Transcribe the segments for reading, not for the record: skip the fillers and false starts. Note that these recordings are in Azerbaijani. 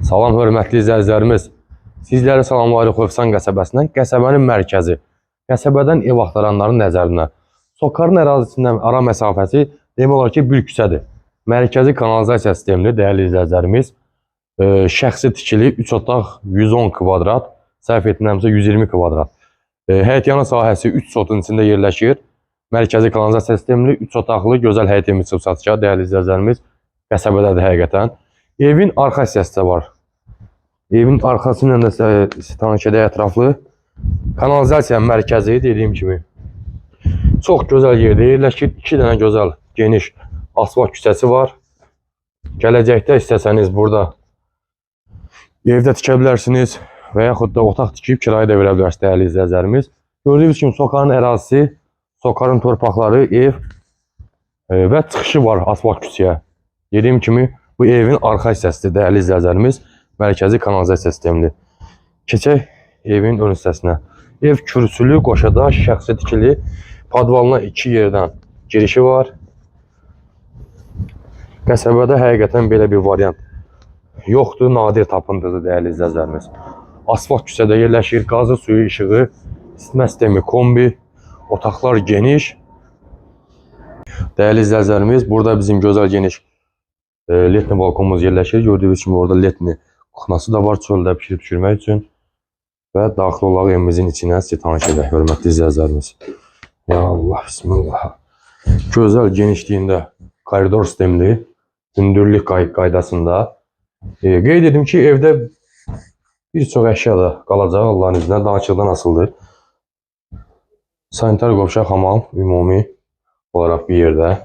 Salam hörmətli izləyicilərimiz. Sizləri salamlayırıq Xövsan qəsəbəsindən, qəsəbənin mərkəzi. Qəsəbədən ev axtaranların nəzərinə. Sokarın ərazisindən ara məsafəsi demək olar ki, bir küçədir. Mərkəzi kanalizasiya sistemli, dəyərli izləyicilərimiz. Şəxsi tikili 3 otaq 110 kvadrat, səhv etmirəmsə 120 kvadrat. Həyətyanı sahəsi 3 sotun içində yerləşir. Mərkəzi kanalizasiya sistemli 3 otaqlı gözəl həyət evi çıxıb satışa, dəyərli izləyicilərimiz. Qəsəbədədir həqiqətən. Evin arxa hissəsi də var. Evin arxasından da tanış edək ətraflı. Kanalizasiya mərkəzi dediyim kimi çox gözəl yerdə yerləşir. 2 dənə gözəl geniş asfalt küçəsi var. Gələcəkdə istəsəniz burada evdə tikə bilərsiniz və yaxud da otaq tikib kirayə də verə bilərsiniz dəyərli izləyicilərimiz. Gördüyünüz kimi Sokarın ərazisi, Sokarın torpaqları, ev və çıxışı var asfalt küçəyə. Dediyim kimi bu evin arxa hissəsidir dəyərli izləyicilərimiz. Mərkəzi kanalizasiya sistemli. Keçək evin ön hissəsinə. Ev kürsülü, qoşada, şəxsi tikili, padvalına 2 yerdən girişi var. Qəsəbədə həqiqətən belə bir variant yoxdur, nadir tapıntıdır dəyərli izləyicilərimiz. Asfalt küçədə yerləşir, qazı, suyu, işığı, isitmə sistemi, kombi, otaqlar geniş. Dəyərli izləyicilərimiz, burada bizim gözəl geniş letni balkonumuz yerləşir. Gördüyünüz kimi orada letni kuxnası da var çöldə pişirib düşürmək üçün. Və daxil olaraq evimizin içinə sizi tanış edək, hörmətli izləyicilərimiz. Ya Allah, bismillah. Gözəl genişliyində koridor sistemli, hündürlük qaydasında. Qeyd edim ki, evdə bir çox əşya da qalacaq Allahın izinə, danışıqdan asıldır. Sanitar qovşaq, hamam ümumi olaraq bir yerdə.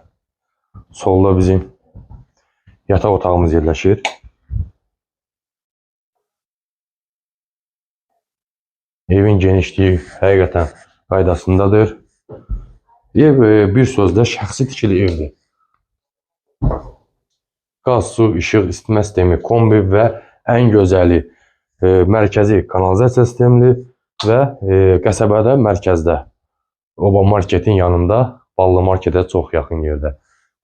Solda bizim yataq otağımız yerləşir. Evin genişliyi həqiqətən qaydasındadır. Ev bir sözlə şəxsi tikili evdir. Qaz, su, işıq, isitmə sistemi, kombi və ən gözəli mərkəzi kanalizasiya sistemli və qəsəbədə mərkəzdə. Oba marketin yanında, Ballı marketə çox yaxın yerdə.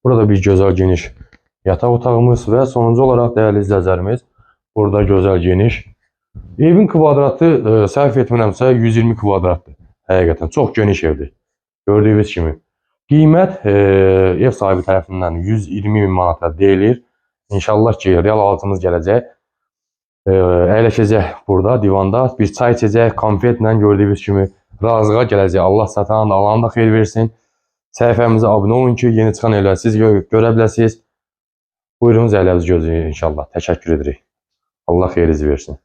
Burada bir gözəl geniş yataq otağımız və sonuncu olaraq dəyərli izləyicilərimiz, burada gözəl geniş. Evin kvadratı səhv etmirəmsə 120 kvadratdır. Həqiqətən çox geniş evdir. Gördüyünüz kimi. Qiymət ev sahibi tərəfindən 120 min manata deyilir. İnşallah ki, real alıcımız gələcək. Əyləşəcək burada, divanda. Bir çay içəcək, konfetlə gördüyünüz kimi razılığa gələcək. Allah satan da, alan da xeyir versin. Səhifəmizə abunə olun ki, yeni çıxan evləri siz görə biləsiniz. Buyurunuz, əyləniz gözləyin inşallah. Təşəkkür edirik. Allah xeyirinizi versin.